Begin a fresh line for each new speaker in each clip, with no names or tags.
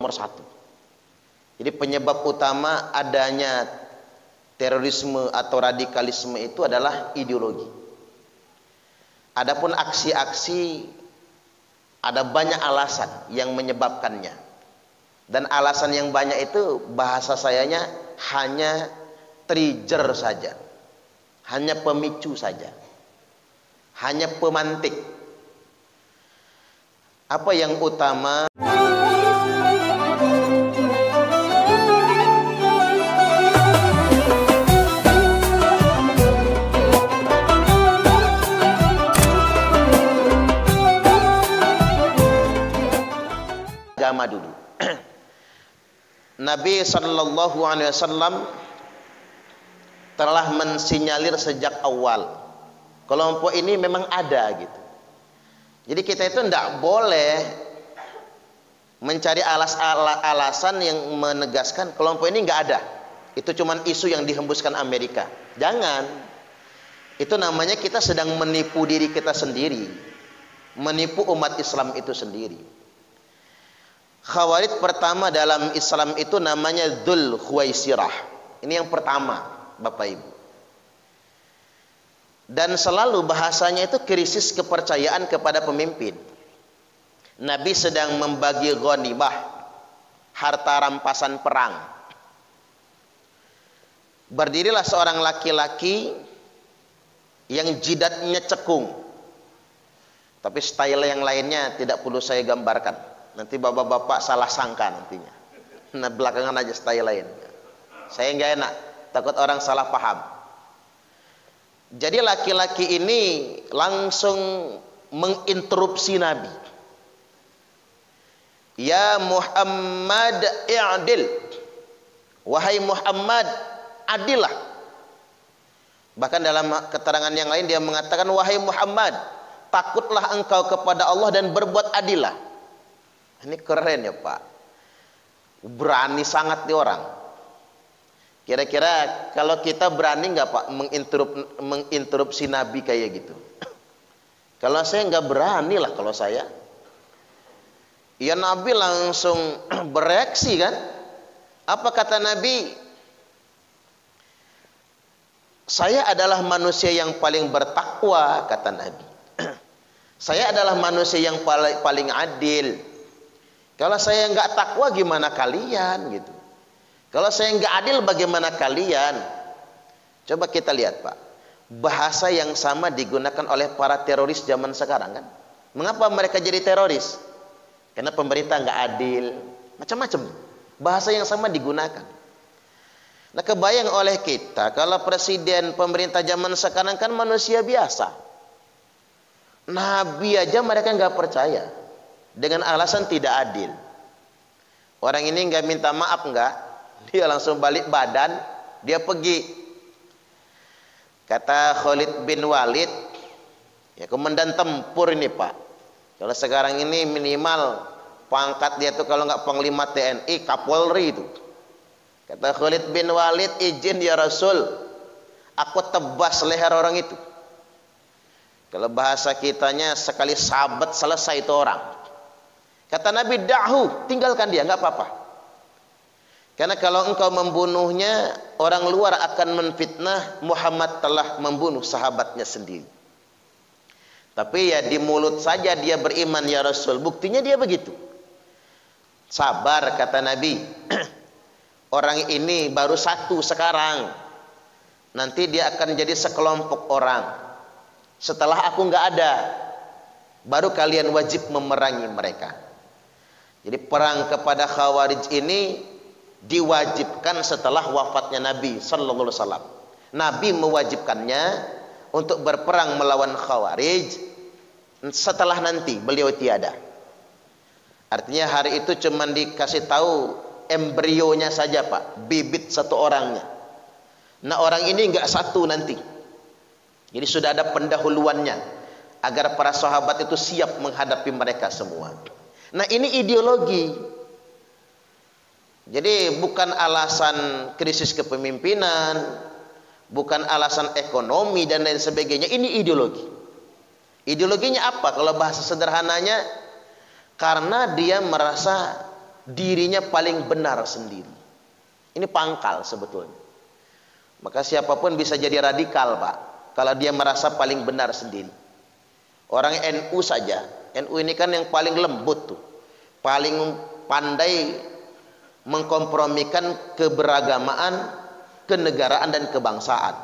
nomor satu. Jadi penyebab utama adanya terorisme atau radikalisme itu adalah ideologi. Adapun aksi-aksi, ada banyak alasan yang menyebabkannya. Dan alasan yang banyak itu bahasa sayanya hanya trigger saja. Hanya pemicu saja. Hanya pemantik. Apa yang utama? Agama dulu. Nabi sallallahu alaihi wasallam telah mensinyalir sejak awal kelompok ini memang ada gitu. Jadi kita itu tidak boleh mencari alasan yang menegaskan kelompok ini nggak ada. Itu cuman isu yang dihembuskan Amerika. Jangan. Itu namanya kita sedang menipu diri kita sendiri, menipu umat Islam itu sendiri. Khawarij pertama dalam Islam itu namanya Dzul Khuwaisirah. Ini yang pertama, Bapak Ibu. Dan selalu bahasanya itu krisis kepercayaan kepada pemimpin. Nabi sedang membagi ghanimah, harta rampasan perang. Berdirilah seorang laki-laki yang jidatnya cekung. Tapi style yang lainnya tidak perlu saya gambarkan. Nanti bapak-bapak salah sangka nantinya. Nah, belakangan aja style lain. Saya nggak enak, takut orang salah paham. Jadi laki-laki ini langsung menginterupsi Nabi. Ya Muhammad i'dil. Wahai Muhammad, adillah. Bahkan dalam keterangan yang lain dia mengatakan, wahai Muhammad, takutlah engkau kepada Allah dan berbuat adillah. Ini keren ya Pak. Berani sangat nih orang. Kira-kira kalau kita berani nggak Pak menginterupsi Nabi kayak gitu? Kalau saya nggak berani lah kalau saya. Ya Nabi langsung bereaksi kan? Apa kata Nabi? Saya adalah manusia yang paling bertakwa, kata Nabi. Saya adalah manusia yang paling adil. Kalau saya nggak takwa gimana kalian gitu? Kalau saya nggak adil bagaimana kalian? Coba kita lihat Pak. Bahasa yang sama digunakan oleh para teroris zaman sekarang kan? Mengapa mereka jadi teroris? Karena pemerintah nggak adil. Macam-macam. Bahasa yang sama digunakan. Nah kebayang oleh kita kalau presiden pemerintah zaman sekarang kan manusia biasa. Nabi aja mereka nggak percaya. Dengan alasan tidak adil. Orang ini nggak minta maaf nggak, dia langsung balik badan, dia pergi. Kata Khalid bin Walid, ya komandan tempur ini Pak. Kalau sekarang ini minimal pangkat dia tuh kalau nggak panglima TNI, Kapolri itu. Kata Khalid bin Walid, izin ya Rasul, aku tebas leher orang itu. Kalau bahasa kitanya sekali sabet selesai itu orang. Kata Nabi, da'hu, tinggalkan dia, nggak apa-apa. Karena kalau engkau membunuhnya, orang luar akan menfitnah Muhammad telah membunuh sahabatnya sendiri. Tapi ya di mulut saja dia beriman ya Rasul. Buktinya dia begitu. Sabar, kata Nabi. Orang ini baru satu sekarang. Nanti dia akan jadi sekelompok orang. Setelah aku nggak ada, baru kalian wajib memerangi mereka. Jadi perang kepada Khawarij ini diwajibkan setelah wafatnya Nabi sallallahu alaihi wasallam. Nabi mewajibkannya untuk berperang melawan Khawarij setelah nanti beliau tiada. Artinya hari itu cuma dikasih tahu embrionya saja Pak, bibit satu orangnya. Nah orang ini enggak satu nanti. Jadi sudah ada pendahuluannya agar para sahabat itu siap menghadapi mereka semua. Nah ini ideologi. Jadi bukan alasan krisis kepemimpinan, bukan alasan ekonomi dan lain sebagainya. Ini ideologi. Ideologinya apa? Kalau bahasa sederhananya, karena dia merasa dirinya paling benar sendiri. Ini pangkal sebetulnya. Maka siapapun bisa jadi radikal, Pak, kalau dia merasa paling benar sendiri. Orang NU saja, NU ini kan yang paling lembut tuh, paling pandai mengkompromikan keberagamaan, kenegaraan dan kebangsaan.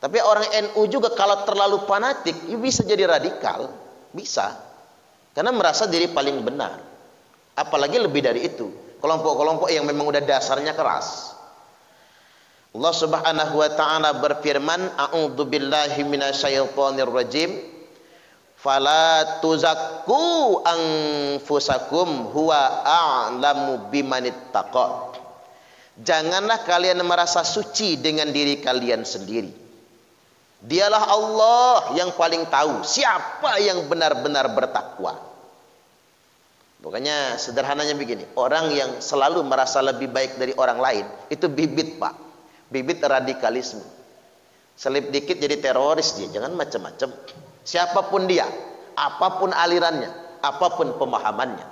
Tapi orang NU juga kalau terlalu fanatik, ya bisa jadi radikal, bisa. Karena merasa diri paling benar. Apalagi lebih dari itu, kelompok-kelompok yang memang udah dasarnya keras. Allah Subhanahu wa taala berfirman, a'udzubillahi minasyaitonir rajim. Fala tuzakku anfusakum huwa a'lamu bimanittaqa. Janganlah kalian merasa suci dengan diri kalian sendiri. Dialah Allah yang paling tahu siapa yang benar-benar bertakwa. Pokoknya sederhananya begini, orang yang selalu merasa lebih baik dari orang lain, itu bibit, Pak. Bibit radikalisme. Selip dikit jadi teroris dia, jangan macam-macam. Siapapun dia, apapun alirannya, apapun pemahamannya.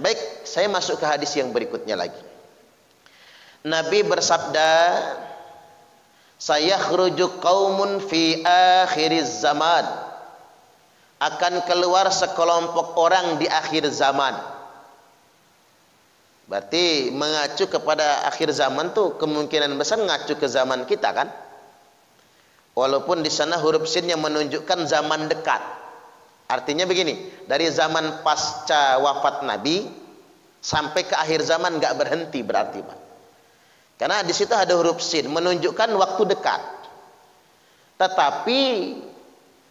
Baik, saya masuk ke hadis yang berikutnya lagi. Nabi bersabda, sayakhruju qaumun fi akhiriz zaman. Akan keluar sekelompok orang di akhir zaman. Berarti mengacu kepada akhir zaman tuh kemungkinan besar mengacu ke zaman kita kan? Walaupun di sana huruf sin yang menunjukkan zaman dekat. Artinya begini, dari zaman pasca wafat Nabi sampai ke akhir zaman nggak berhenti berarti, Pak. Karena di situ ada huruf sin menunjukkan waktu dekat. Tetapi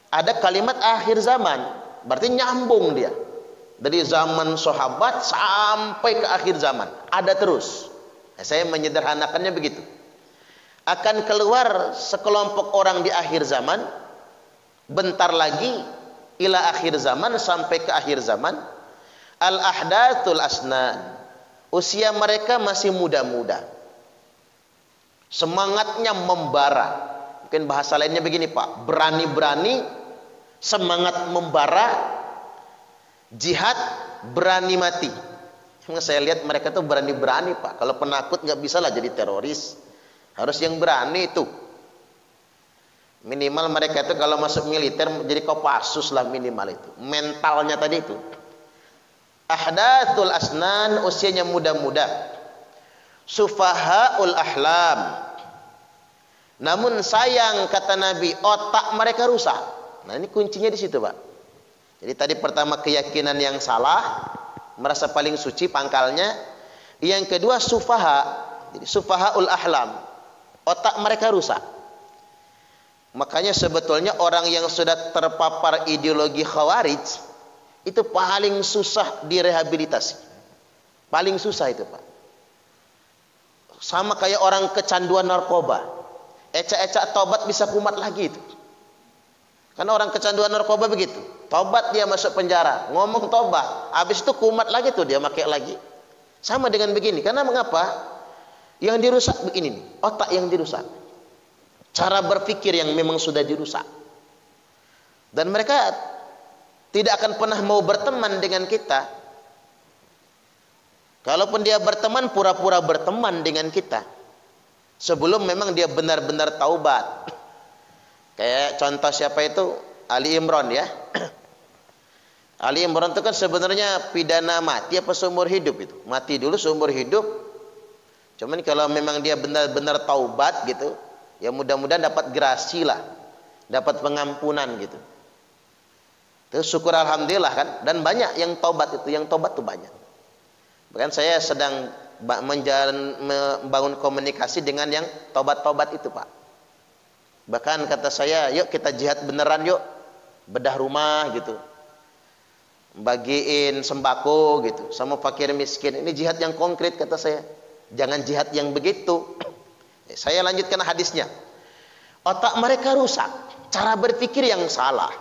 ada kalimat akhir zaman, berarti nyambung dia. Dari zaman sahabat sampai ke akhir zaman, ada terus. Nah, saya menyederhanakannya begitu. Akan keluar sekelompok orang di akhir zaman, bentar lagi ila akhir zaman, sampai ke akhir zaman. Al-ahdatul asnan, usia mereka masih muda-muda, semangatnya membara. Mungkin bahasa lainnya begini, Pak, berani-berani, semangat membara, jihad, berani mati. Saya lihat mereka tuh berani-berani, Pak. Kalau penakut nggak bisa lah jadi teroris. Harus yang berani itu. Minimal mereka itu kalau masuk militer jadi Kopassus lah minimal itu. Mentalnya tadi itu. Ahdathul asnan, usianya muda-muda. Sufahaul ahlam. Namun sayang, kata Nabi, otak mereka rusak. Nah, ini kuncinya di situ, Pak. Jadi tadi pertama keyakinan yang salah, merasa paling suci pangkalnya. Yang kedua sufaha, jadi sufahaul ahlam, otak mereka rusak. Makanya sebetulnya orang yang sudah terpapar ideologi khawarij itu paling susah direhabilitasi. Paling susah itu, Pak. Sama kayak orang kecanduan narkoba. Ecak-ecak tobat bisa kumat lagi itu. Karena orang kecanduan narkoba begitu. Tobat dia masuk penjara, ngomong tobat, habis itu kumat lagi tuh dia pakai lagi. Sama dengan begini. Karena mengapa? Yang dirusak begini nih, otak yang dirusak. Cara berpikir yang memang sudah dirusak. Dan mereka tidak akan pernah mau berteman dengan kita. Kalaupun dia berteman, pura-pura berteman dengan kita. Sebelum memang dia benar-benar taubat. Kayak contoh siapa itu? Ali Imran ya. Ali Imran itu kan sebenarnya pidana mati apa seumur hidup itu? Mati dulu seumur hidup. Cuman kalau memang dia benar-benar taubat gitu, ya mudah-mudahan dapat gerasi lah. Dapat pengampunan gitu. Terus syukur alhamdulillah kan. Dan banyak yang taubat itu, yang taubat tuh banyak. Bahkan saya sedang membangun komunikasi dengan yang taubat-taubat itu, Pak. Bahkan kata saya, yuk kita jihad beneran yuk. Bedah rumah gitu. Bagiin sembako gitu. Sama fakir miskin. Ini jihad yang konkret kata saya. Jangan jihad yang begitu. Saya lanjutkan hadisnya. Otak mereka rusak. Cara berpikir yang salah.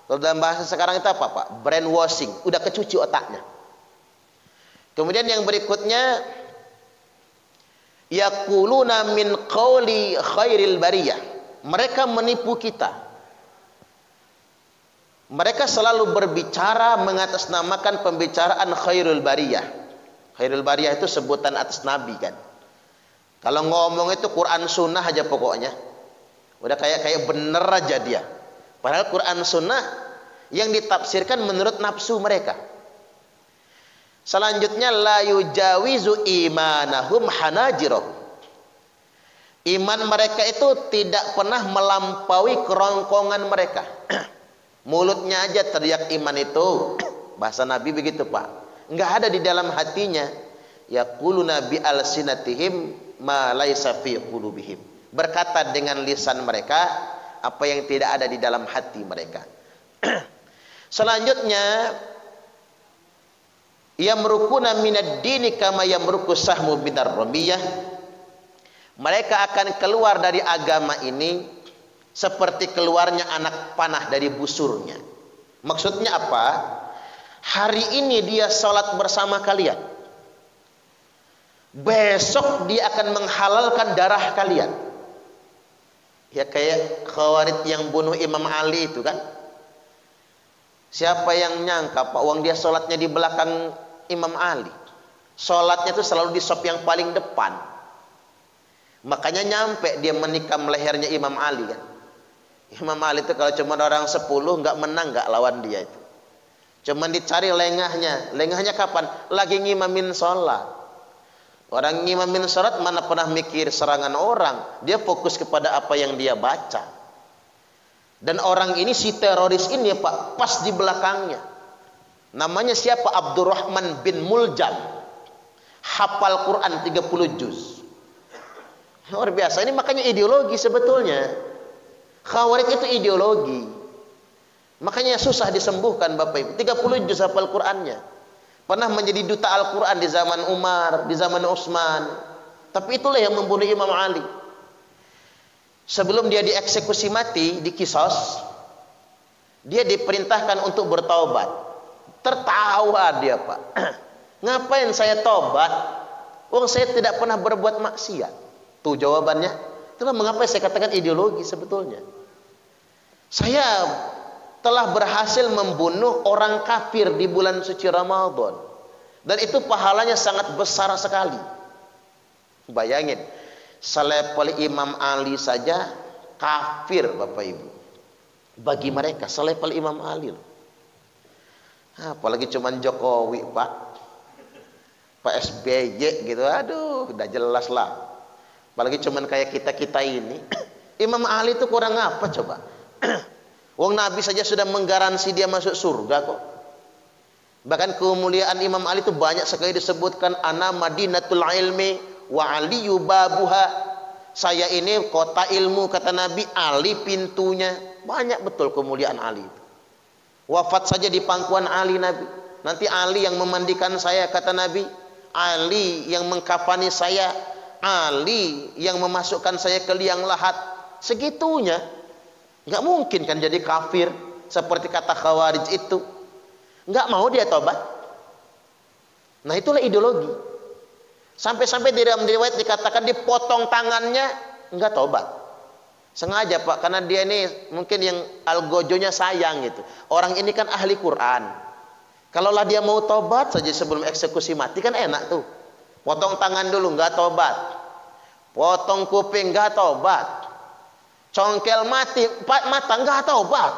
Kalau dalam bahasa sekarang itu apa, Pak? Brainwashing. Udah kecuci otaknya. Kemudian yang berikutnya, yaquluna min qawli khairil bariyah. Mereka menipu kita. Mereka selalu berbicara mengatasnamakan pembicaraan khairul bariyah. Khairul bariyah itu sebutan atas Nabi kan. Kalau ngomong itu Quran Sunnah aja pokoknya. Udah kayak bener aja dia. Padahal Quran Sunnah yang ditafsirkan menurut nafsu mereka. Selanjutnya la yujawizu imanahum hanajirahum. Iman mereka itu tidak pernah melampaui kerongkongan mereka. Mulutnya aja teriak iman itu. Bahasa Nabi begitu, Pak. Enggak ada di dalam hatinya. Yaquluna bi alsinatihim ma laisa fi qulubihim. Berkata dengan lisan mereka apa yang tidak ada di dalam hati mereka. Selanjutnya yamrukuna minad dini kama yamruku sahmu minar ramiyah. Mereka akan keluar dari agama ini seperti keluarnya anak panah dari busurnya. Maksudnya apa? Hari ini dia sholat bersama kalian, besok dia akan menghalalkan darah kalian. Ya kayak Khawarij yang bunuh Imam Ali itu kan. Siapa yang nyangka Pak, uang dia sholatnya di belakang Imam Ali. Sholatnya itu selalu di sop yang paling depan. Makanya nyampe dia menikam lehernya Imam Ali kan. Imam Ali itu kalau cuma orang 10 nggak menang, nggak lawan dia itu. Cuman dicari lengahnya. Lengahnya kapan? Lagi ngimamin sholat. Orang ngimamin sholat mana pernah mikir serangan orang. Dia fokus kepada apa yang dia baca. Dan orang ini, si teroris ini Pak, pas di belakangnya. Namanya siapa? Abdurrahman bin Muljam. Hafal Quran 30 juz. Luar biasa. Ini makanya ideologi sebetulnya. Khawarij itu ideologi. Makanya susah disembuhkan Bapak Ibu. 30 juz hafal Qurannya. Pernah menjadi duta Al-Quran di zaman Umar, di zaman Utsman. Tapi itulah yang membunuh Imam Ali. Sebelum dia dieksekusi mati, dikisos, dia diperintahkan untuk bertaubat. Tertawa dia Pak. Ngapain saya tobat? Wong saya tidak pernah berbuat maksiat. Tuh jawabannya. Itulah mengapa saya katakan ideologi sebetulnya. Saya telah berhasil membunuh orang kafir di bulan suci Ramadan. Dan itu pahalanya sangat besar sekali. Bayangin, selevel Imam Ali saja kafir Bapak Ibu. Bagi mereka selevel Imam Ali loh. Apalagi cuman Jokowi Pak, Pak SBY gitu, aduh udah jelas lah. Apalagi cuman kayak kita-kita ini. Imam Ali itu kurang apa coba? Wong Nabi saja sudah menggaransi dia masuk surga kok. Bahkan kemuliaan Imam Ali itu banyak sekali disebutkan. Ana madinatul ilmi wa aliyu babuha. Saya ini kota ilmu kata Nabi, Ali pintunya. Banyak betul kemuliaan Ali itu. Wafat saja di pangkuan Ali Nabi. Nanti Ali yang memandikan saya kata Nabi. Ali yang mengkafani saya. Ali yang memasukkan saya ke liang lahat. Segitunya. Nggak mungkin kan jadi kafir seperti kata Khawarij itu. Nggak mau dia tobat. Nah itulah ideologi. Sampai-sampai di dalam riwayat dikatakan dipotong tangannya, nggak tobat. Sengaja Pak, karena dia ini mungkin yang algojonya sayang gitu. Orang ini kan ahli Quran. Kalaulah dia mau tobat saja sebelum eksekusi mati kan enak tuh. Potong tangan dulu nggak tobat. Potong kuping nggak tobat. Congkel mati, mata nggak tobat.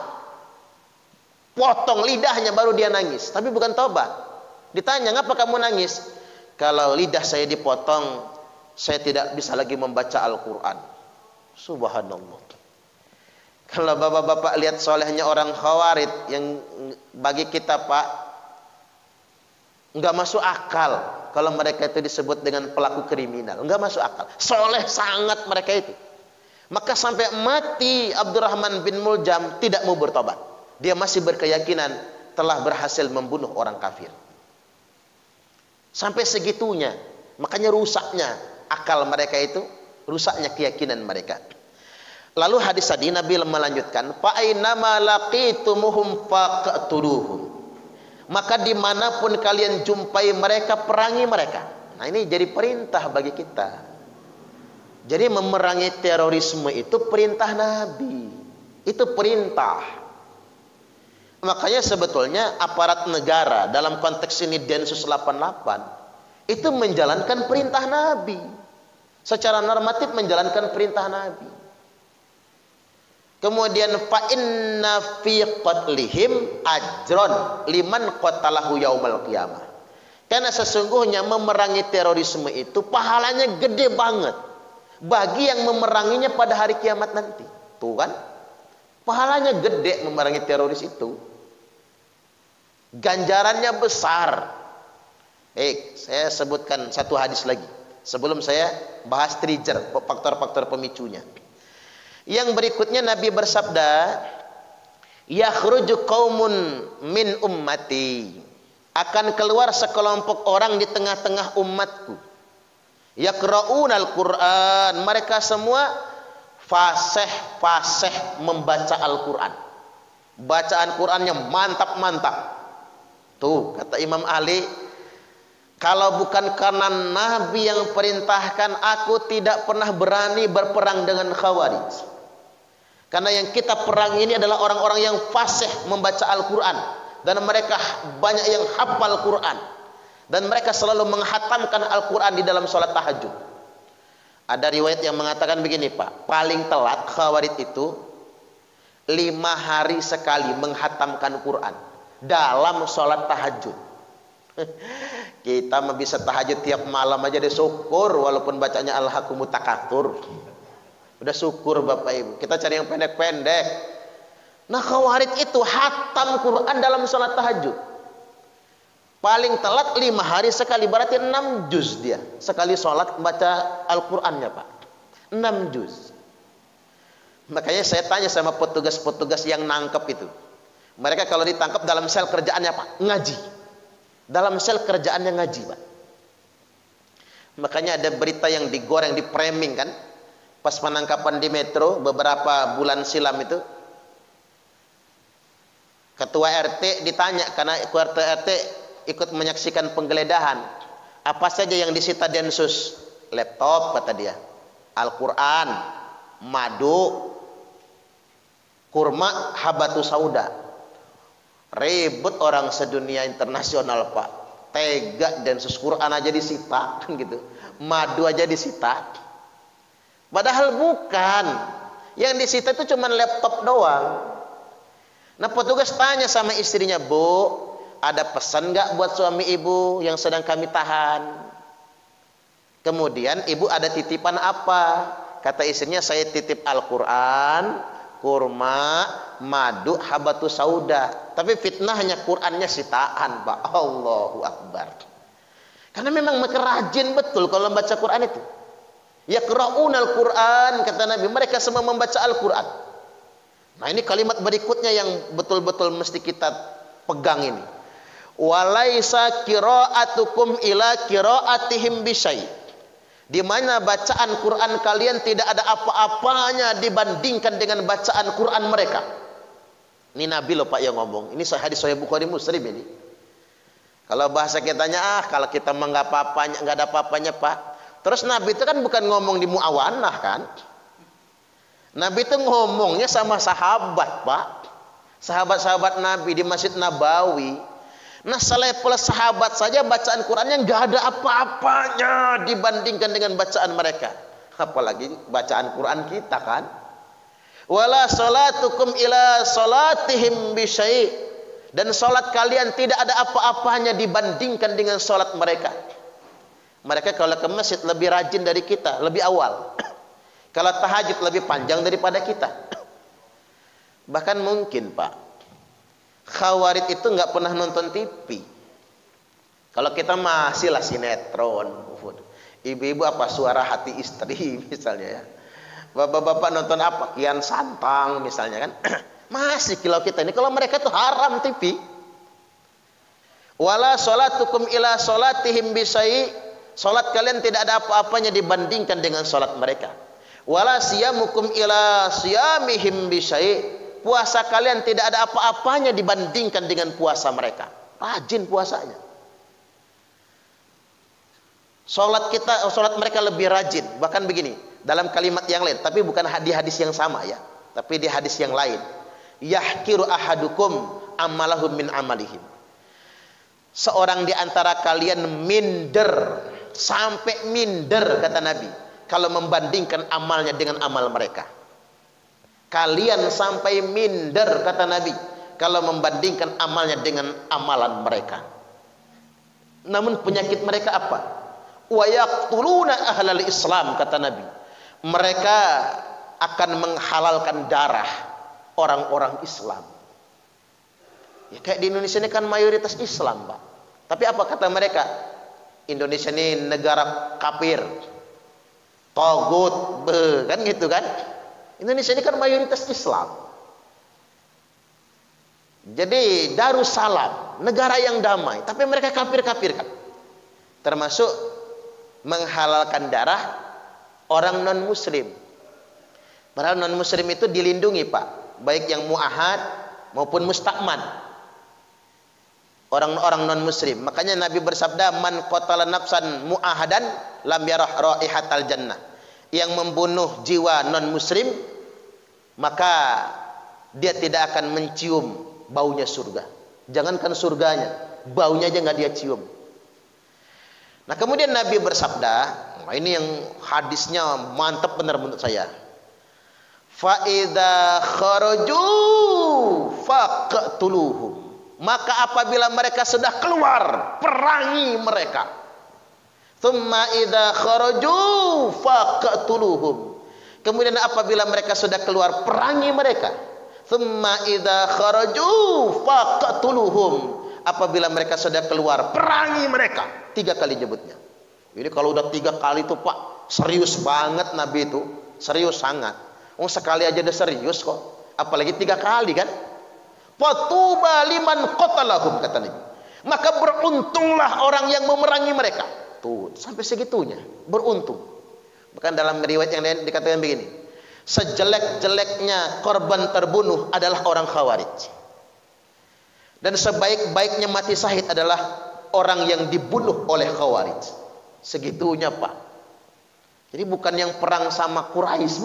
Potong lidahnya baru dia nangis. Tapi bukan tobat. Ditanya, ngapa kamu nangis? Kalau lidah saya dipotong, saya tidak bisa lagi membaca Al-Quran. Subhanallah. Kalau bapak-bapak lihat solehnya orang Khawarij, yang bagi kita Pak, nggak masuk akal. Kalau mereka itu disebut dengan pelaku kriminal. Nggak masuk akal. Soleh sangat mereka itu. Maka sampai mati Abdurrahman bin Muljam tidak mau bertobat. Dia masih berkeyakinan telah berhasil membunuh orang kafir. Sampai segitunya. Makanya rusaknya akal mereka itu, rusaknya keyakinan mereka. Lalu hadis tadi Nabi melanjutkan, fa ainama laqitumuhum faqtuluhum. Maka dimanapun kalian jumpai mereka, perangi mereka. Nah ini jadi perintah bagi kita. Jadi memerangi terorisme itu perintah Nabi. Itu perintah. Makanya sebetulnya aparat negara dalam konteks ini Densus 88 itu menjalankan perintah Nabi. Secara normatif menjalankan perintah Nabi. Kemudian fa inna fi qatlihim ajron liman qatalahu yaumal qiyamah. Karena sesungguhnya memerangi terorisme itu pahalanya gede banget bagi yang memeranginya pada hari kiamat nanti. Tuh kan? Pahalanya gede memerangi teroris itu. Ganjarannya besar. Saya sebutkan satu hadis lagi sebelum saya bahas trigger, faktor-faktor pemicunya. Yang berikutnya Nabi bersabda, yakhruju qaumun min ummati, akan keluar sekelompok orang di tengah-tengah umatku, yaqra'unal Qur'an, mereka semua fasih membaca Al-Quran, bacaan Qurannya mantap-mantap. Tuh kata Imam Ali, kalau bukan karena Nabi yang perintahkan, aku tidak pernah berani berperang dengan Khawarij. Karena yang kita perang ini adalah orang-orang yang fasih membaca Al-Quran, dan mereka banyak yang hafal Quran, dan mereka selalu menghatamkan Al-Quran di dalam sholat tahajud. Ada riwayat yang mengatakan begini, Pak, paling telat Khawarij itu 5 hari sekali menghatamkan Quran dalam sholat tahajud. Kita mah bisa tahajud tiap malam aja deh, syukur, walaupun bacanya Al-Hakumut Takatsur. Udah syukur Bapak Ibu. Kita cari yang pendek-pendek. Nah, Khawarij itu hatam Quran dalam sholat tahajud. Paling telat 5 hari sekali, berarti 6 juz dia. Sekali sholat baca Al-Qurannya, Pak. 6 juz. Makanya saya tanya sama petugas-petugas yang nangkep itu. Mereka kalau ditangkap dalam sel kerjaannya Pak, ngaji. Dalam sel kerjaannya ngaji, Pak. Makanya ada berita yang digoreng, di framing kan, pas penangkapan di Metro beberapa bulan silam itu, ketua RT ditanya, karena ketua RT ikut menyaksikan penggeledahan, apa saja yang disita Densus? Laptop kata dia, Al-Quran, madu, kurma, habatus sauda. Ribut orang sedunia internasional, Pak. Tega, Densus, Quran aja disita gitu, madu aja disita. Padahal bukan. Yang disita itu cuma laptop doang. Nah, petugas tanya sama istrinya, Bu, ada pesan nggak buat suami ibu yang sedang kami tahan? Kemudian ibu ada titipan apa? Kata istrinya, saya titip Al-Quran, kurma, madu, habatus sauda. Tapi fitnahnya Qurannya sitaan, Pak. Allahu Akbar. Karena memang mereka rajin betul kalau membaca Quran itu. Yaqra'unal Quran, kata Nabi, mereka semua membaca Al-Quran. Nah, ini kalimat berikutnya yang betul-betul mesti kita pegang ini. Walaisa qira'atukum ila qira'atihim bisyai. Di mana bacaan Quran kalian tidak ada apa-apanya dibandingkan dengan bacaan Quran mereka. Ini Nabi loh Pak yang ngomong. Ini hadis Sahih Bukhari Muslim ini. Kalau bahasa kitanya, kalau kita mah nggak apa-apanya, nggak ada apa-apanya Pak. Terus Nabi itu kan bukan ngomong di muawanah kan? Nabi itu ngomongnya sama sahabat, Pak. Sahabat-sahabat Nabi di Masjid Nabawi. Nah, selevel sahabat saja bacaan Qurannya nggak ada apa-apanya dibandingkan dengan bacaan mereka. Apalagi bacaan Quran kita kan. Wala salatukum ila salatihim bisyai. Dan salat kalian tidak ada apa-apanya dibandingkan dengan salat mereka. Mereka kalau ke masjid lebih rajin dari kita, lebih awal. Kalau tahajud lebih panjang daripada kita. Bahkan mungkin Pak, Khawarij itu nggak pernah nonton TV. Kalau kita masih lah sinetron, ibu-ibu apa Suara Hati Istri misalnya ya. Bapak-bapak nonton apa? Kian Santang misalnya kan. Masih kalau kita ini, kalau mereka tuh haram TV. Wala salatukum ila salatihim bisyai. Salat kalian tidak ada apa-apanya dibandingkan dengan salat mereka. Wala siyamukum ila siyamihim bisyai. Puasa kalian tidak ada apa-apanya dibandingkan dengan puasa mereka. Rajin puasanya. Salat kita, salat mereka lebih rajin. Bahkan begini, dalam kalimat yang lain, tapi bukan di hadis yang sama ya, tapi di hadis yang lain. Yahkiru ahadukum amalahum min amalihim. seorang di antara kalian minder, sampai minder kata Nabi, kalau membandingkan amalnya dengan amal mereka. Kalian sampai minder kata Nabi kalau membandingkan amalnya dengan amalan mereka. Namun penyakit mereka apa? Wa yaqtuluna ahlal Islam kata Nabi. Mereka akan menghalalkan darah orang-orang Islam. Ya kayak di Indonesia ini kan mayoritas Islam, Pak. Tapi apa kata mereka? Indonesia ini negara kafir, togut, kan gitu kan? Indonesia ini kan mayoritas Islam. Jadi Darussalam, negara yang damai, tapi mereka kafir-kafirkan. Termasuk menghalalkan darah orang non-muslim. Padahal non-muslim itu dilindungi, Pak, baik yang mu'ahad maupun mustakman. Orang-orang non-muslim. Makanya Nabi bersabda, man qatala nafsan mu'ahadan lam yarah raihatal jannah. Yang membunuh jiwa non-muslim, maka dia tidak akan mencium baunya surga. Jangankan surganya, baunya aja nggak dia cium. Nah kemudian Nabi bersabda, nah ini yang hadisnya mantap benar menurut saya. Fa idza kharaju faqtuluhum. Maka apabila mereka sudah keluar, perangi mereka. Tsumma idza kharaju faqtuluhum. Kemudian apabila mereka sudah keluar, perangi mereka. Tsumma idza kharaju faqtuluhum. Apabila mereka sudah keluar, perangi mereka. 3 kali nyebutnya. Jadi kalau udah 3 kali itu, Pak, serius banget Nabi itu, serius sangat. Oh sekali aja udah serius kok, apalagi 3 kali kan? Fatuba liman qatalahum kata Nabi. Maka beruntunglah orang yang memerangi mereka. Tuh, sampai segitunya, beruntung. Bahkan dalam riwayat yang lain dikatakan begini, sejelek-jeleknya korban terbunuh adalah orang Khawarij, dan sebaik-baiknya mati syahid adalah orang yang dibunuh oleh Khawarij. Segitunya, Pak. Jadi bukan yang perang sama Quraisy,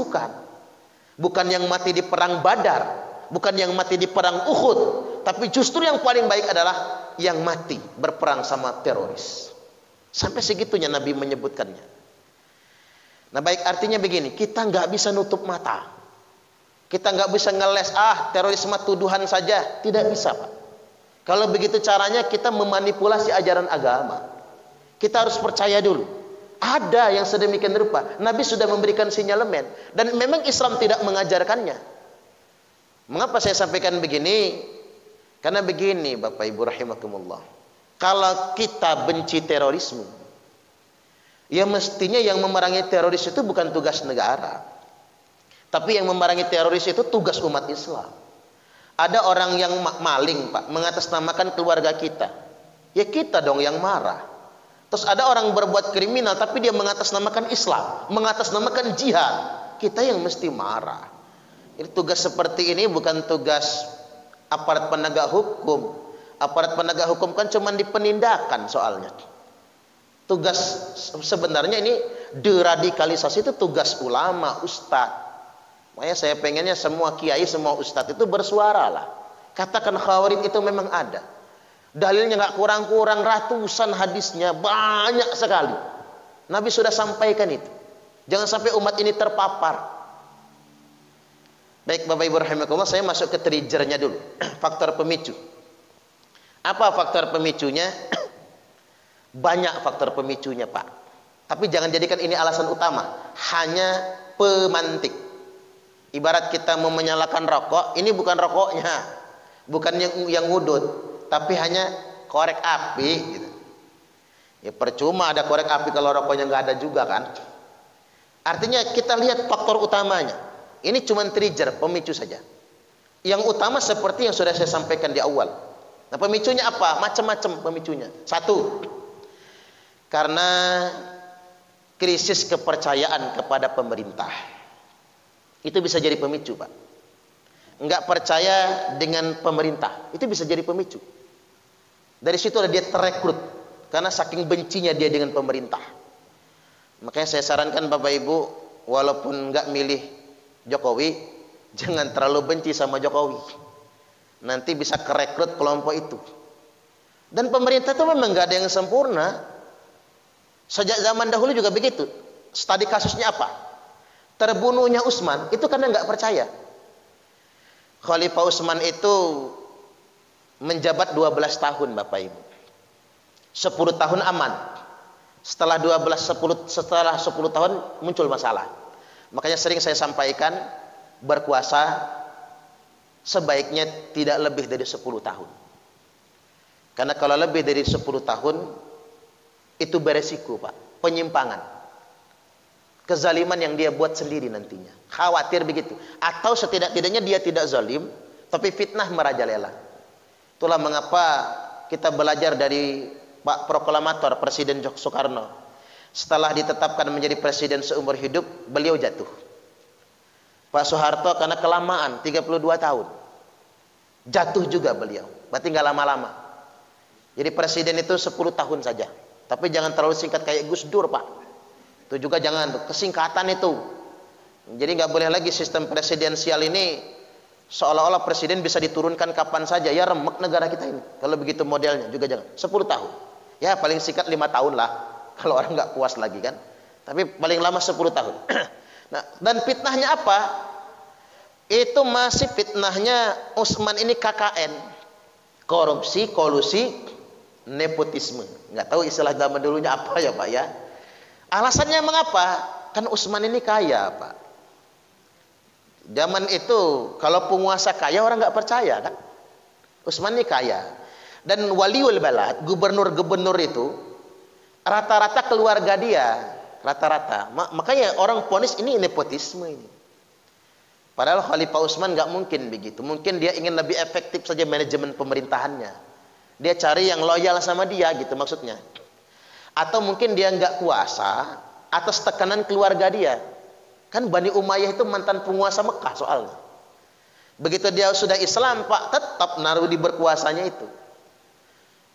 bukan yang mati di perang Badar, bukan yang mati di perang Uhud, tapi justru yang paling baik adalah yang mati berperang sama teroris. Sampai segitunya Nabi menyebutkannya. Nah baik, artinya begini, kita nggak bisa nutup mata, kita nggak bisa ngeles terorisme tuduhan saja, tidak bisa, Pak. Kalau begitu caranya kita memanipulasi ajaran agama. Kita harus percaya dulu ada yang sedemikian rupa. Nabi sudah memberikan sinyalemen, dan memang Islam tidak mengajarkannya. Mengapa saya sampaikan begini? Karena begini Bapak Ibu rahimakumullah, kalau kita benci terorisme, ya mestinya yang memerangi teroris itu bukan tugas negara, tapi yang memerangi teroris itu tugas umat Islam. Ada orang yang maling, Pak, mengatasnamakan keluarga kita, ya kita dong yang marah. Terus ada orang berbuat kriminal tapi dia mengatasnamakan Islam, mengatasnamakan jihad, kita yang mesti marah. Ini tugas seperti ini bukan tugas aparat penegak hukum. Aparat penegak hukum kan cuma di penindakan soalnya. Tugas sebenarnya ini deradikalisasi itu tugas ulama, ustadz. Makanya saya pengennya semua kiai, semua ustadz itu bersuara lah. Katakan Khawarij itu memang ada. Dalilnya nggak kurang-kurang ratusan hadisnya, banyak sekali. Nabi sudah sampaikan itu. Jangan sampai umat ini terpapar. Baik Bapak Ibu rahimakumullah, saya masuk ke triggernya dulu. Faktor pemicu. Apa faktor pemicunya? Banyak faktor pemicunya, Pak. Tapi jangan jadikan ini alasan utama. Hanya pemantik. Ibarat kita mau menyalakan rokok, ini bukan rokoknya, bukan yang ngudut, tapi hanya korek api gitu. Ya percuma ada korek api kalau rokoknya nggak ada juga kan. Artinya kita lihat faktor utamanya. Ini cuma trigger, pemicu saja. Yang utama seperti yang sudah saya sampaikan di awal. Nah pemicunya apa? Macam-macam pemicunya. 1, karena krisis kepercayaan kepada pemerintah. Itu bisa jadi pemicu, Pak. Enggak percaya dengan pemerintah, itu bisa jadi pemicu. Dari situ dia terekrut, karena saking bencinya dia dengan pemerintah. Makanya saya sarankan Bapak Ibu, walaupun enggak milih Jokowi, jangan terlalu benci sama Jokowi. Nanti bisa kerekrut kelompok itu. Dan pemerintah itu memang nggak ada yang sempurna. Sejak zaman dahulu juga begitu. Studi kasusnya apa? Terbunuhnya Utsman itu karena nggak percaya. Khalifah Utsman itu menjabat 12 tahun Bapak Ibu. 10 tahun aman. Setelah 10 tahun muncul masalah. Makanya sering saya sampaikan, berkuasa sebaiknya tidak lebih dari 10 tahun. Karena kalau lebih dari 10 tahun itu beresiko, Pak, penyimpangan, kezaliman yang dia buat sendiri nantinya. Khawatir begitu. Atau setidak-tidaknya dia tidak zalim, tapi fitnah merajalela. Itulah mengapa kita belajar dari Pak Proklamator Presiden Soekarno. Setelah ditetapkan menjadi presiden seumur hidup, beliau jatuh. Pak Soeharto karena kelamaan 32 tahun. Jatuh juga beliau. Berarti nggak lama-lama. Jadi presiden itu 10 tahun saja. Tapi jangan terlalu singkat kayak Gus Dur, Pak. Itu juga jangan, kesingkatan itu. Jadi nggak boleh lagi sistem presidensial ini seolah-olah presiden bisa diturunkan kapan saja. Ya remek negara kita ini. Kalau begitu modelnya juga jangan. 10 tahun. Ya paling singkat 5 tahun lah. Kalau orang nggak puas lagi kan. Tapi paling lama 10 tahun. Nah, dan fitnahnya apa? Itu masih fitnahnya Utsman ini KKN. Korupsi, kolusi, nepotisme. Nggak tahu istilah zaman dulunya apa ya Pak ya. Alasannya mengapa? Kan Utsman ini kaya Pak. Zaman itu kalau penguasa kaya orang nggak percaya kan. Utsman ini kaya. Dan waliul balad, gubernur-gubernur itu rata-rata keluarga dia, rata-rata. Makanya orang ponis ini nepotisme ini. Padahal Khalifah Utsman nggak mungkin begitu. Mungkin dia ingin lebih efektif saja manajemen pemerintahannya. Dia cari yang loyal sama dia gitu maksudnya. Atau mungkin dia nggak kuasa atas tekanan keluarga dia. Kan Bani Umayyah itu mantan penguasa Mekah soalnya. Begitu dia sudah Islam Pak, tetap naruh di berkuasanya itu.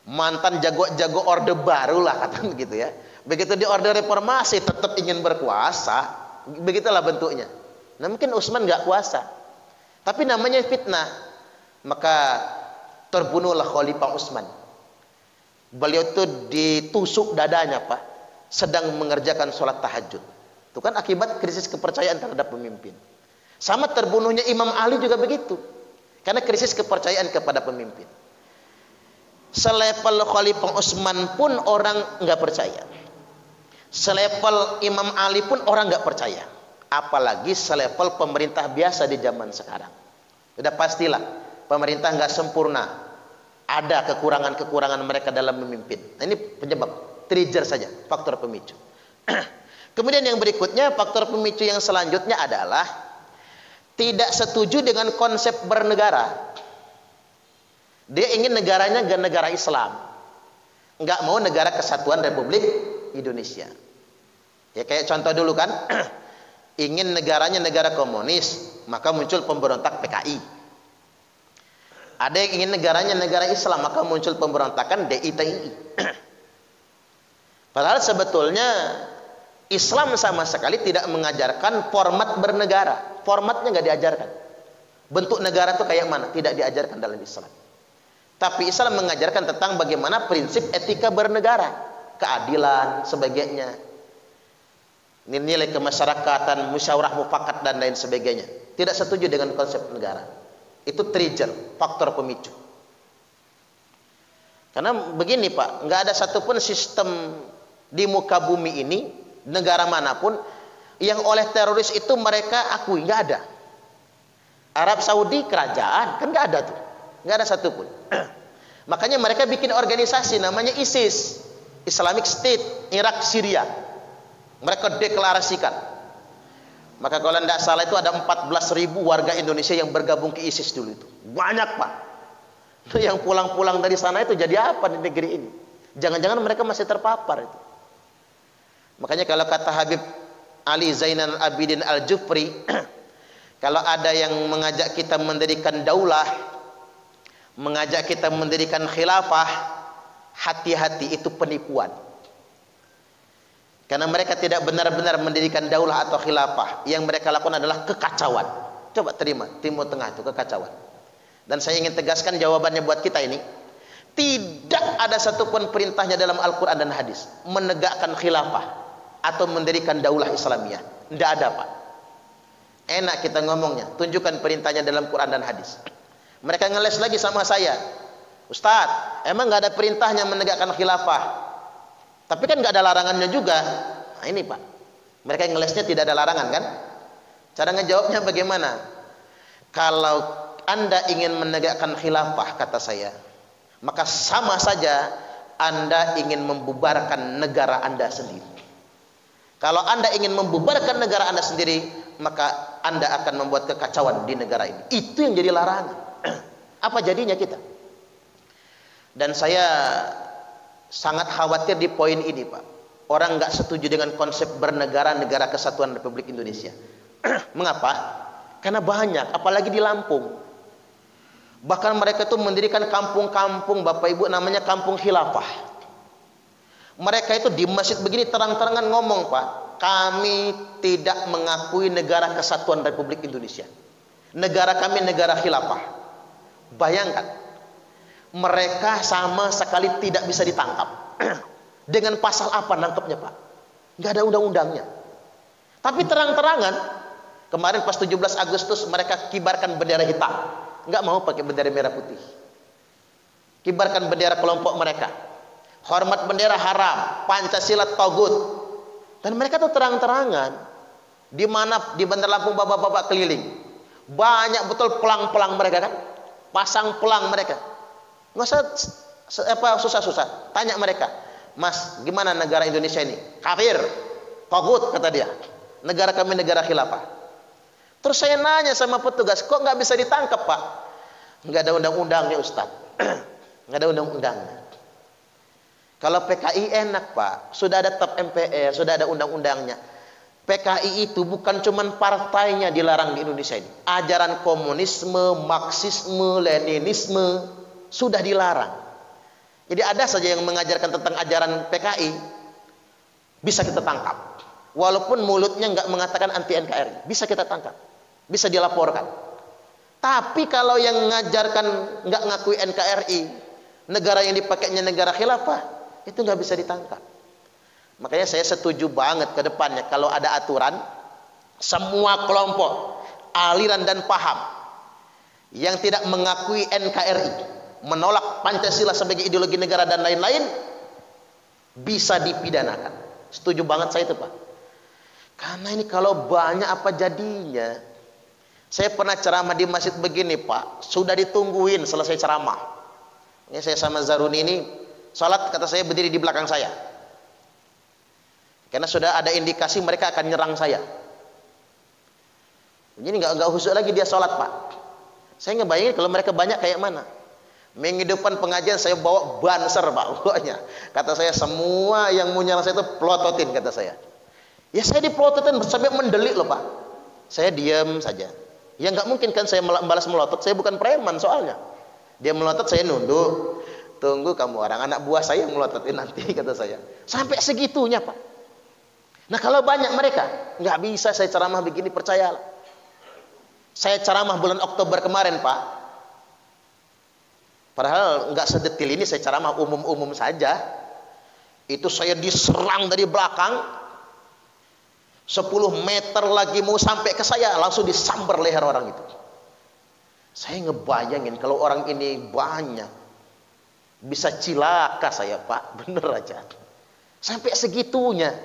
Mantan jago-jago orde baru lah kata gitu ya. Begitu di orde reformasi tetap ingin berkuasa. Begitulah bentuknya. Nah mungkin Utsman nggak kuasa. Tapi namanya fitnah. Maka terbunuhlah Khalifah Utsman. Beliau itu ditusuk dadanya Pak, sedang mengerjakan sholat tahajud. Itu kan akibat krisis kepercayaan terhadap pemimpin. Sama terbunuhnya Imam Ali juga begitu. Karena krisis kepercayaan kepada pemimpin. Selevel Khalifah Utsman pun orang nggak percaya. Selevel Imam Ali pun orang nggak percaya. Apalagi selevel pemerintah biasa di zaman sekarang. Sudah pastilah pemerintah nggak sempurna. Ada kekurangan-kekurangan mereka dalam memimpin. Nah, ini penyebab, trigger saja, faktor pemicu. Kemudian yang berikutnya, faktor pemicu yang selanjutnya adalah tidak setuju dengan konsep bernegara. Dia ingin negaranya negara Islam, nggak mau negara kesatuan Republik Indonesia. Ya kayak contoh dulu kan, ingin negaranya negara komunis, maka muncul pemberontak PKI. Ada yang ingin negaranya negara Islam, maka muncul pemberontakan DITI. Padahal sebetulnya Islam sama sekali tidak mengajarkan format bernegara. Formatnya nggak diajarkan. Bentuk negara itu kayak mana? Tidak diajarkan dalam Islam. Tapi Islam mengajarkan tentang bagaimana prinsip etika bernegara, keadilan, sebagainya. Nilai kemasyarakatan, musyawarah mufakat dan lain sebagainya. Tidak setuju dengan konsep negara. Itu trigger, faktor pemicu. Karena begini Pak, nggak ada satupun sistem di muka bumi ini, negara manapun, yang oleh teroris itu mereka akui, nggak ada. Arab Saudi kerajaan, kan nggak ada tuh. Nggak ada satupun. Makanya mereka bikin organisasi namanya ISIS, Islamic State, Irak, Syria. Mereka deklarasikan. Maka kalau tidak salah itu ada 14.000 warga Indonesia yang bergabung ke ISIS dulu itu. Banyak Pak. Yang pulang-pulang dari sana itu jadi apa di negeri ini? Jangan-jangan mereka masih terpapar itu. Makanya kalau kata Habib Ali Zainal Abidin Al-Jufri, kalau ada yang mengajak kita mendirikan daulah, mengajak kita mendirikan khilafah, hati-hati, itu penipuan. Karena mereka tidak benar-benar mendirikan daulah atau khilafah. Yang mereka lakukan adalah kekacauan. Coba terima, Timur Tengah itu kekacauan. Dan saya ingin tegaskan jawabannya buat kita ini. Tidak ada satupun perintahnya dalam Al-Quran dan hadis menegakkan khilafah atau mendirikan daulah Islamiyah. Tidak ada, Pak. Enak kita ngomongnya, tunjukkan perintahnya dalam Quran dan hadis. Mereka ngeles lagi sama saya, Ustadz, emang nggak ada perintahnya menegakkan khilafah, tapi kan nggak ada larangannya juga. Nah ini, Pak, mereka ngelesnya tidak ada larangan kan? Cara ngejawabnya bagaimana? Kalau Anda ingin menegakkan khilafah, kata saya, maka sama saja Anda ingin membubarkan negara Anda sendiri. Kalau Anda ingin membubarkan negara Anda sendiri, maka Anda akan membuat kekacauan di negara ini. Itu yang jadi larangan. Apa jadinya kita? Dan saya sangat khawatir di poin ini, Pak. Orang nggak setuju dengan konsep bernegara, negara kesatuan Republik Indonesia. Mengapa? Karena banyak, apalagi di Lampung. Bahkan mereka itu mendirikan kampung-kampung, Bapak Ibu, namanya kampung khilafah. Mereka itu di masjid begini terang-terangan ngomong, Pak, kami tidak mengakui negara kesatuan Republik Indonesia. Negara kami negara khilafah. Bayangkan, mereka sama sekali tidak bisa ditangkap. Dengan pasal apa nangkepnya, Pak? Nggak ada undang-undangnya. Tapi terang-terangan, kemarin pas 17 Agustus mereka kibarkan bendera hitam. Nggak mau pakai bendera merah putih. Kibarkan bendera kelompok mereka. Hormat bendera haram, Pancasila togut. Dan mereka tuh terang-terangan. Di mana di Bandar Lampung bapak-bapak keliling. Banyak betul pelang-pelang mereka kan? Pasang pelang mereka. Nggak usah susah-susah. Tanya mereka, Mas, gimana negara Indonesia ini? Kafir, togut, kata dia. Negara kami negara khilafah. Terus saya nanya sama petugas, kok nggak bisa ditangkap, Pak? Nggak ada undang-undangnya, Ustaz. Nggak ada undang-undangnya. Kalau PKI enak, Pak. Sudah ada TAP MPR, sudah ada undang-undangnya. PKI itu bukan cuman partainya dilarang di Indonesia ini. Ajaran komunisme, marxisme, leninisme sudah dilarang. Jadi ada saja yang mengajarkan tentang ajaran PKI, bisa kita tangkap. Walaupun mulutnya nggak mengatakan anti NKRI, bisa kita tangkap, bisa dilaporkan. Tapi kalau yang mengajarkan nggak ngakui NKRI, negara yang dipakainya negara khilafah, itu nggak bisa ditangkap. Makanya saya setuju banget ke depannya kalau ada aturan, semua kelompok, aliran dan paham yang tidak mengakui NKRI, menolak Pancasila sebagai ideologi negara dan lain-lain, bisa dipidanakan. Setuju banget saya itu, Pak. Karena ini kalau banyak apa jadinya? Saya pernah ceramah di masjid begini, Pak. Sudah ditungguin selesai ceramah. Ini saya sama Zaruni ini, salat kata saya berdiri di belakang saya. Karena sudah ada indikasi mereka akan nyerang saya. Jadi nggak khusyuk lagi dia salat, Pak. Saya ngebayangin kalau mereka banyak kayak mana. Minggu depan pengajian saya bawa banser, Pak. Pokoknya kata saya semua yang mau nyerang saya itu pelototin, kata saya. Ya saya dipelototin sampai mendelik loh, Pak. Saya diam saja. Ya nggak mungkin kan saya balas melotot. Saya bukan preman soalnya. Dia melotot, saya nunduk. Tunggu kamu orang, anak buah saya yang melototin nanti, kata saya. Sampai segitunya, Pak. Nah kalau banyak mereka, nggak bisa saya ceramah begini, percayalah. Saya ceramah bulan Oktober kemarin, Pak. Padahal nggak sedetil ini, saya ceramah umum-umum saja. Itu saya diserang dari belakang. 10 meter lagi mau sampai ke saya, langsung disambar leher orang itu. Saya ngebayangin kalau orang ini banyak, bisa cilaka saya, Pak. Bener aja. Sampai segitunya.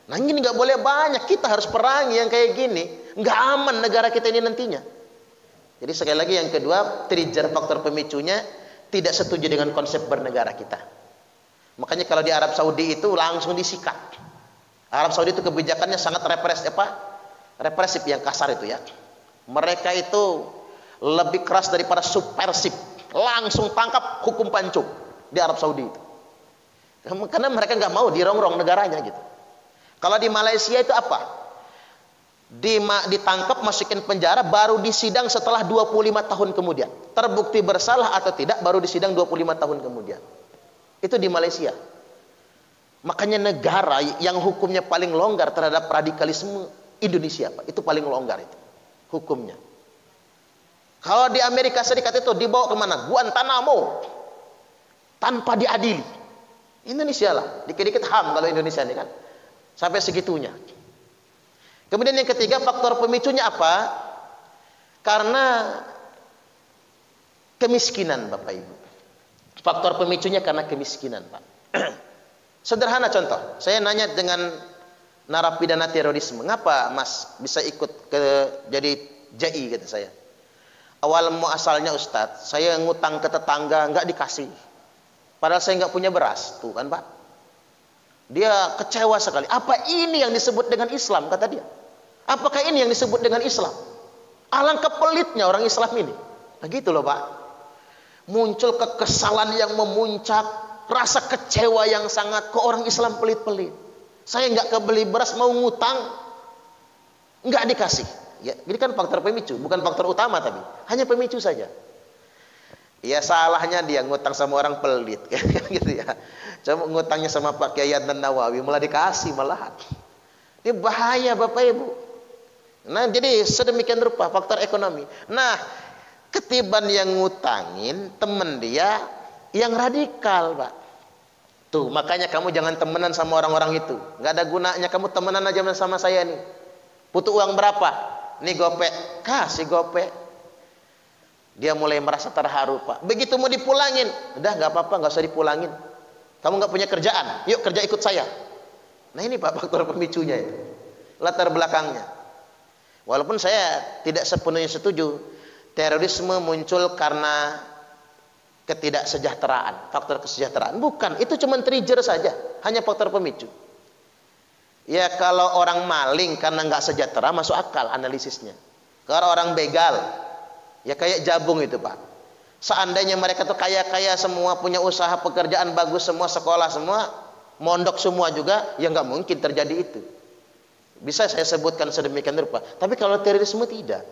Nah ini nggak boleh banyak. Kita harus perangi yang kayak gini. Nggak aman negara kita ini nantinya. Jadi sekali lagi yang kedua, trigger faktor pemicunya tidak setuju dengan konsep bernegara kita. Makanya kalau di Arab Saudi itu langsung disikat. Arab Saudi itu kebijakannya sangat represif yang kasar itu ya. Mereka itu lebih keras daripada subversif. Langsung tangkap, hukum pancung di Arab Saudi itu. Karena mereka nggak mau dirongrong negaranya gitu. Kalau di Malaysia itu apa? Ditangkap, masukin penjara, baru disidang setelah 25 tahun kemudian. Terbukti bersalah atau tidak, baru disidang 25 tahun kemudian. Itu di Malaysia. Makanya negara yang hukumnya paling longgar terhadap radikalisme Indonesia, Pak. Itu paling longgar itu hukumnya. Kalau di Amerika Serikat itu dibawa kemana? Guantanamo. tanpa diadili. Indonesia lah, dikit-dikit HAM kalau Indonesia ini kan. Sampai segitunya. Kemudian yang ketiga, faktor pemicunya apa? Karena kemiskinan, Bapak Ibu. Faktor pemicunya karena kemiskinan, Pak. Sederhana contoh, saya nanya dengan narapidana terorisme, ngapa Mas bisa ikut ke jadi JI, kata saya. Awal muasalnya Ustadz, saya ngutang ke tetangga nggak dikasih, padahal saya nggak punya beras, tuh kan Pak. Dia kecewa sekali. Apa ini yang disebut dengan Islam, kata dia. Apakah ini yang disebut dengan Islam? Alangkah pelitnya orang Islam ini. Begitu loh Pak. Muncul kekesalan yang memuncak, rasa kecewa yang sangat, ke orang Islam pelit-pelit. Saya nggak kebeli beras, mau ngutang, nggak dikasih. Ya, ini kan faktor pemicu, bukan faktor utama tapi hanya pemicu saja. Ya salahnya dia ngutang sama orang pelit, gitu ya. Coba ngutangnya sama Pak Kiai dan Nawawi, malah dikasih malahan. Ini bahaya Bapak Ibu. Nah jadi sedemikian rupa faktor ekonomi. Nah ketiban yang ngutangin temen dia yang radikal Pak. Tuh makanya kamu jangan temenan sama orang-orang itu. Nggak ada gunanya kamu temenan aja sama saya nih. Butuh uang berapa? Nih gopek, kasih gopek. Dia mulai merasa terharu Pak. Begitu mau dipulangin, udah nggak apa-apa, nggak usah dipulangin. Kamu nggak punya kerjaan, yuk kerja ikut saya. Nah ini Pak faktor pemicunya itu, latar belakangnya. Walaupun saya tidak sepenuhnya setuju terorisme muncul karena ketidaksejahteraan, faktor kesejahteraan. Bukan, itu cuma trigger saja, hanya faktor pemicu. Ya kalau orang maling karena nggak sejahtera masuk akal analisisnya. Kalau orang begal, ya kayak Jabung itu Pak. Seandainya mereka tuh kaya-kaya semua, punya usaha, pekerjaan bagus semua, sekolah semua, mondok semua juga, ya nggak mungkin terjadi itu. Bisa saya sebutkan sedemikian rupa. Tapi kalau terorisme tidak.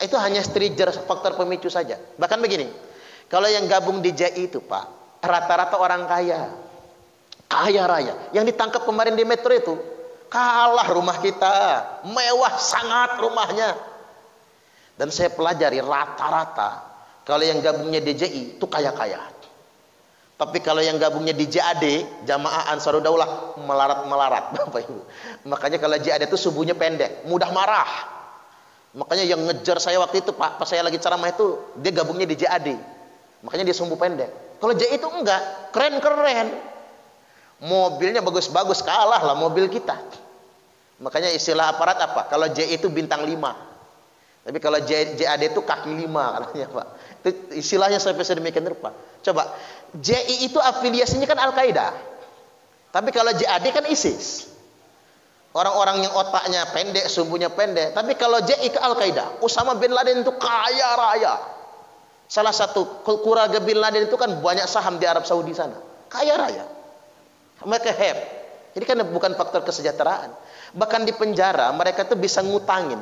Itu hanya trigger, faktor pemicu saja. Bahkan begini, kalau yang gabung di JI itu Pak, rata-rata orang kaya. Kaya raya. Yang ditangkap kemarin di Metro itu, kalah rumah kita. Mewah sangat rumahnya. Dan saya pelajari rata-rata, kalau yang gabungnya di JI itu kaya-kaya. Tapi kalau yang gabungnya di JAD, Jamaah Ansarud Daulah, melarat-melarat Bapak Ibu. Makanya kalau JAD itu subuhnya pendek, mudah marah. Makanya yang ngejar saya waktu itu Pak, pas saya lagi ceramah itu, dia gabungnya di JAD. Makanya dia sumbu pendek. Kalau JI itu enggak, keren-keren. Mobilnya bagus-bagus, kalah lah mobil kita. Makanya istilah aparat apa? Kalau JI itu bintang 5. Tapi kalau JAD itu kaki 5 katanya Pak. Itu istilahnya sampai sedemikian rupa. Coba, JI itu afiliasinya kan Al-Qaeda. Tapi kalau JAD kan ISIS. Orang-orang yang otaknya pendek, sumbunya pendek. Tapi kalau JI ke Al-Qaeda, Usama bin Laden itu kaya raya. Salah satu keluarga bin Laden itu kan banyak saham di Arab Saudi sana. Kaya raya. Mereka jadi kan bukan faktor kesejahteraan. Bahkan di penjara mereka tuh bisa ngutangin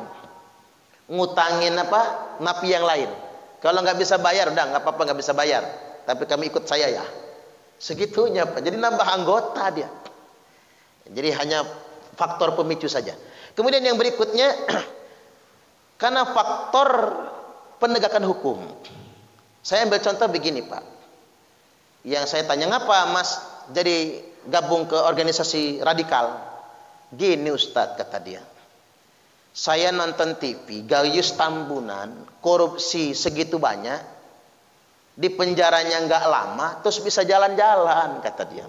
apa? Napi yang lain. Kalau nggak bisa bayar, udah nggak apa-apa, nggak bisa bayar. Tapi kami ikut saya ya. Segitunya Pak. Jadi nambah anggota dia. Jadi hanya faktor pemicu saja. Kemudian yang berikutnya, karena faktor penegakan hukum. Saya ambil contoh begini Pak. Yang saya tanya, ngapa Mas jadi gabung ke organisasi radikal? Gini Ustadz, kata dia. Saya nonton TV, Gayus Tambunan, korupsi segitu banyak, di penjaranya nggak lama, terus bisa jalan-jalan, kata dia.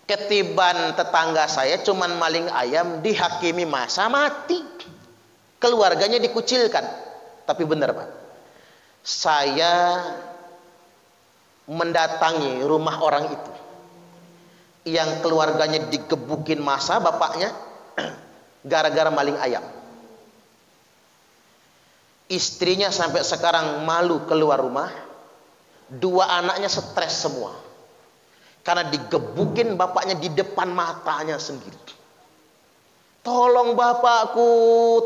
Ketiban tetangga saya cuman maling ayam, dihakimi masa mati. Keluarganya dikucilkan. Tapi benar Pak, saya mendatangi rumah orang itu yang keluarganya digebukin masa bapaknya gara-gara maling ayam. Istrinya sampai sekarang malu keluar rumah. 2 anaknya stres semua karena digebukin bapaknya di depan matanya sendiri. Tolong bapakku,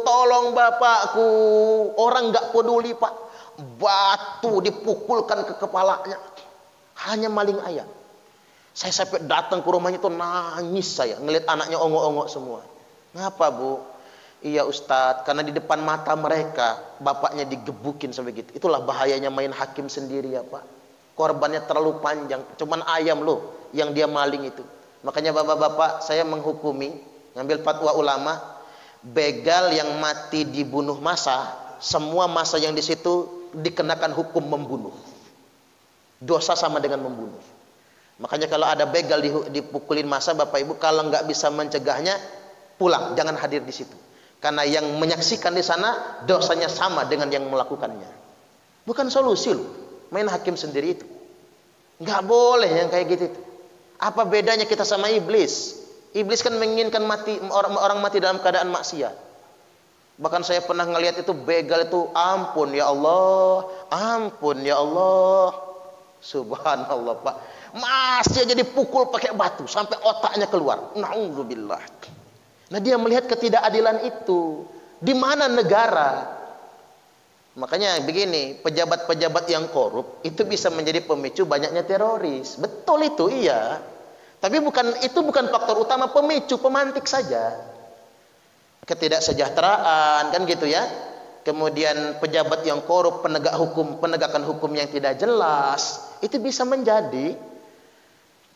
tolong bapakku. Orang nggak peduli Pak. Batu dipukulkan ke kepalanya. Hanya maling ayam. Saya sampai datang ke rumahnya itu nangis saya ngelihat anaknya ongok-ongok semua. Ngapa Bu? Iya Ustadz, karena di depan mata mereka bapaknya digebukin sampai gitu. Itulah bahayanya main hakim sendiri ya Pak. korbannya terlalu panjang, cuman ayam loh yang dia maling itu. Makanya bapak-bapak, saya menghukumi, ngambil fatwa ulama, begal yang mati dibunuh massa, semua massa yang di situ dikenakan hukum membunuh. Dosa sama dengan membunuh. Makanya kalau ada begal dipukulin massa, bapak ibu, kalau nggak bisa mencegahnya, pulang, jangan hadir di situ. Karena yang menyaksikan di sana dosanya sama dengan yang melakukannya. Bukan solusi loh, main hakim sendiri itu. Nggak boleh yang kayak gitu itu. Apa bedanya kita sama iblis? Iblis kan menginginkan mati, orang mati dalam keadaan maksiat. Bahkan saya pernah ngelihat itu begal itu, ampun ya Allah, ampun ya Allah. Subhanallah Pak, masih aja dipukul pakai batu sampai otaknya keluar. Na'udzubillah. Nah dia melihat ketidakadilan itu. Di mana negara? Makanya begini, pejabat-pejabat yang korup itu bisa menjadi pemicu banyaknya teroris. Betul itu, iya. Tapi itu bukan faktor utama, pemicu, pemantik saja. Ketidaksejahteraan kan gitu ya. Kemudian pejabat yang korup, penegakan hukum yang tidak jelas, itu bisa menjadi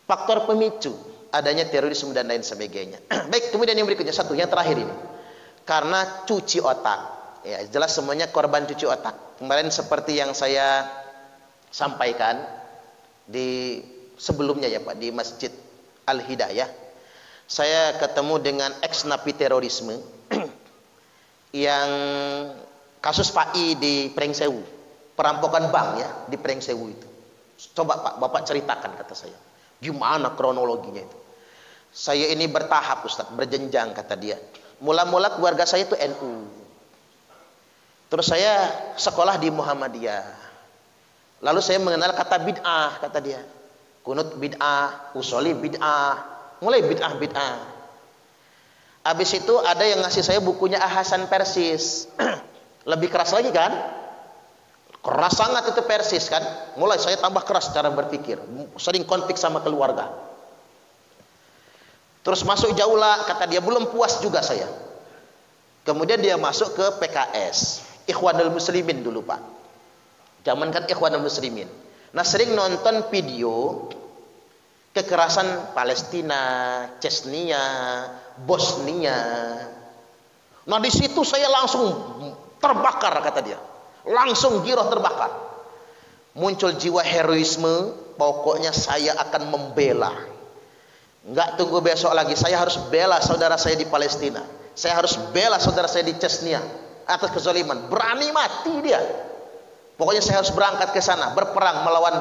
faktor pemicu adanya terorisme dan lain sebagainya. Baik, kemudian yang berikutnya, satu yang terakhir ini. Karena cuci otak. Ya, jelas semuanya korban cuci otak. Kemarin seperti yang saya sampaikan di sebelumnya ya Pak, di Masjid Al-Hidayah, saya ketemu dengan ex-napi terorisme yang kasus Pak I di Prengsewu, perampokan bank ya di Prengsewu itu. Coba Pak, Bapak ceritakan, kata saya, gimana kronologinya itu. Saya ini bertahap Ustaz, berjenjang, kata dia. Mula-mula keluarga saya itu NU. Terus saya sekolah di Muhammadiyah. Lalu saya mengenal kata bid'ah, kata dia. Kunut bid'ah, usoli bid'ah, mulai bid'ah. Habis itu ada yang ngasih saya bukunya Hasan Persis. Lebih keras lagi kan? Keras sangat itu Persis kan? Mulai saya tambah keras cara berpikir. Sering konflik sama keluarga. Terus masuk Jaula, kata dia, belum puas juga saya. Kemudian dia masuk ke PKS. Ikhwanul Muslimin dulu Pak. Zaman kan Ikhwanul Muslimin. Nah sering nonton video kekerasan Palestina, Chechnya, Bosnia. Nah di situ saya langsung terbakar, kata dia. Langsung giroh terbakar. Muncul jiwa heroisme, pokoknya saya akan membela. Enggak tunggu besok lagi, saya harus bela saudara saya di Palestina. Saya harus bela saudara saya di Chechnya atas kezaliman. Berani mati dia. Pokoknya saya harus berangkat ke sana, berperang melawan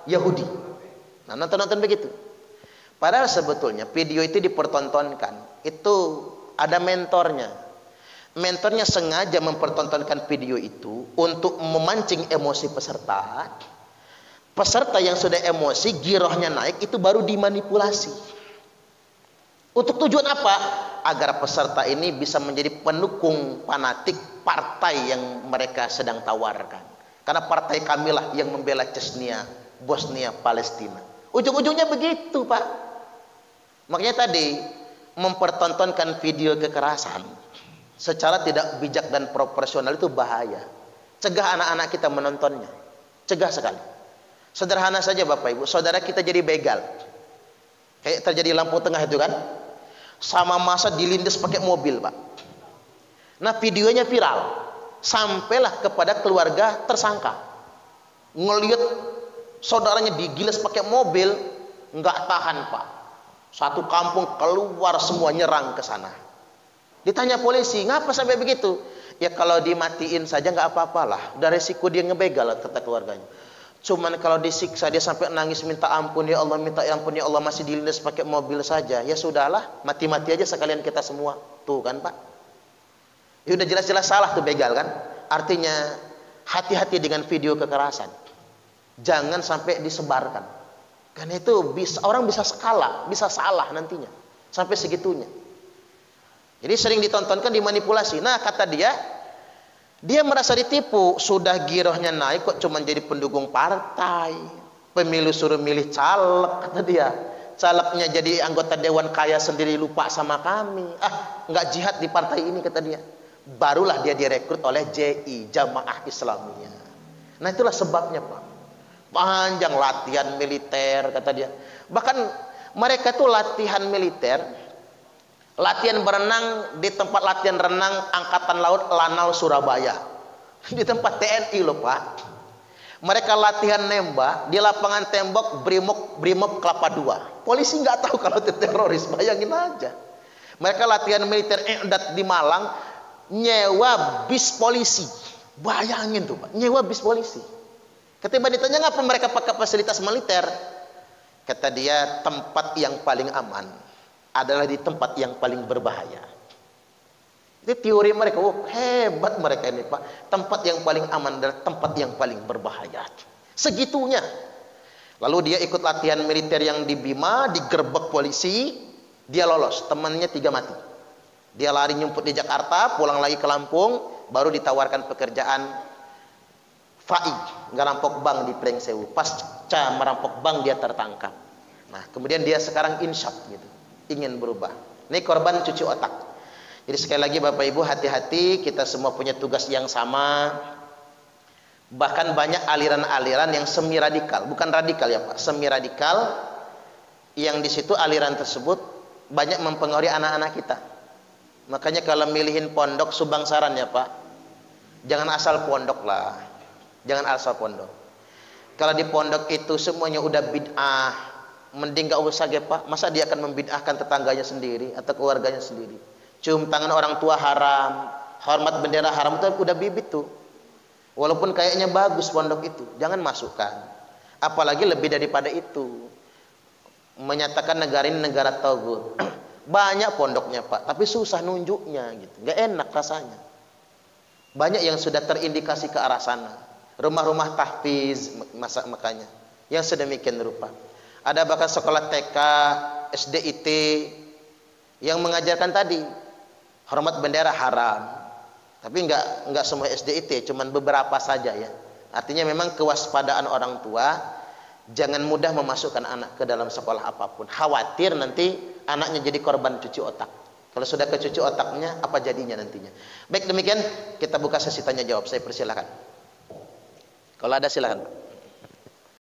Yahudi. Nah, nonton-nonton begitu. Padahal sebetulnya video itu dipertontonkan, itu ada mentornya. Mentornya sengaja mempertontonkan video itu untuk memancing emosi peserta. Peserta yang sudah emosi, girohnya naik, itu baru dimanipulasi. Untuk tujuan apa? Agar peserta ini bisa menjadi pendukung fanatik partai yang mereka sedang tawarkan. Karena partai kamilah yang membela Chechnya, Bosnia, Palestina. Ujung-ujungnya begitu Pak. Makanya tadi mempertontonkan video kekerasan secara tidak bijak dan proporsional itu bahaya. Cegah anak-anak kita menontonnya. Cegah sekali. Sederhana saja Bapak Ibu, saudara kita jadi begal. Kayak terjadi Lampung Tengah itu kan. Sama masa dilindas pakai mobil Pak. Nah videonya viral, sampailah kepada keluarga tersangka. Ngelihat saudaranya digilas pakai mobil, nggak tahan Pak. Satu kampung keluar semua nyerang ke sana. Ditanya polisi, ngapa sampai begitu? Ya kalau dimatiin saja nggak apa-apalah, udah resiko dia ngebegal, kata keluarganya. Cuman kalau disiksa dia sampai nangis minta ampun ya Allah, minta ampun ya Allah, masih dilindas pakai mobil saja. Ya sudahlah, mati-mati aja sekalian kita semua. Tuh kan Pak. Ya udah jelas-jelas salah tuh begal kan. Artinya hati-hati dengan video kekerasan. Jangan sampai disebarkan. Karena itu orang bisa salah nantinya. Sampai segitunya. Jadi sering ditontonkan, dimanipulasi. Nah kata dia merasa ditipu, sudah girohnya naik kok cuma jadi pendukung partai. Pemilu suruh milih caleg, kata dia. Calegnya jadi anggota dewan kaya sendiri, lupa sama kami. Nggak jihad di partai ini, kata dia. Barulah dia direkrut oleh JI, Jamaah Islamiyah. Nah itulah sebabnya Pak. Panjang latihan militer kata dia. Bahkan mereka tuh latihan militer, latihan berenang di tempat latihan renang Angkatan Laut Lanal Surabaya. Di tempat TNI loh Pak. Mereka latihan nembak di lapangan tembok Brimob Kelapa II. Polisi nggak tahu kalau itu teroris, bayangin aja. Mereka latihan militer di Malang, nyewa bis polisi. Bayangin tuh Pak, nyewa bis polisi. Ketika ditanya ngapa mereka pakai fasilitas militer, kata dia tempat yang paling aman adalah di tempat yang paling berbahaya. Itu teori mereka. Oh, hebat mereka ini Pak. Tempat yang paling aman adalah tempat yang paling berbahaya. Segitunya. Lalu dia ikut latihan militer yang di Bima, digerebek polisi, dia lolos. Temannya 3 mati. Dia lari nyumput di Jakarta, pulang lagi ke Lampung, baru ditawarkan pekerjaan FAI, ngerampok bank di Plengsewu. Pasca merampok bank dia tertangkap. Nah, kemudian dia sekarang insyaf gitu, ingin berubah. Ini korban cuci otak. Jadi sekali lagi Bapak Ibu, hati-hati, kita semua punya tugas yang sama. Bahkan banyak aliran-aliran yang semi radikal, bukan radikal ya Pak, semi radikal, yang di situ aliran tersebut banyak mempengaruhi anak-anak kita. Makanya kalau milihin pondok Subangsaran ya Pak, jangan asal pondok lah. Jangan asal pondok. Kalau di pondok itu semuanya udah bid'ah, mending gak usah ya Pak. Masa dia akan membid'ahkan tetangganya sendiri atau keluarganya sendiri? Cium tangan orang tua haram, hormat bendera haram, itu udah bibit tuh. Walaupun kayaknya bagus pondok itu, jangan masukkan. Apalagi lebih daripada itu, menyatakan negara ini negara tagut. Banyak pondoknya Pak, tapi susah nunjuknya gitu, gak enak rasanya. Banyak yang sudah terindikasi ke arah sana. Rumah-rumah tahfiz makanya yang sedemikian rupa. Ada bahkan sekolah TK, SDIT yang mengajarkan tadi hormat bendera haram. Tapi enggak semua SDIT, cuman beberapa saja ya. Artinya memang kewaspadaan orang tua, jangan mudah memasukkan anak ke dalam sekolah apapun. Khawatir nanti anaknya jadi korban cuci otak. Kalau sudah kecuci otaknya, apa jadinya nantinya? Baik, demikian kita buka sesi tanya jawab. Saya persilakan. Kalau ada silakan Pak.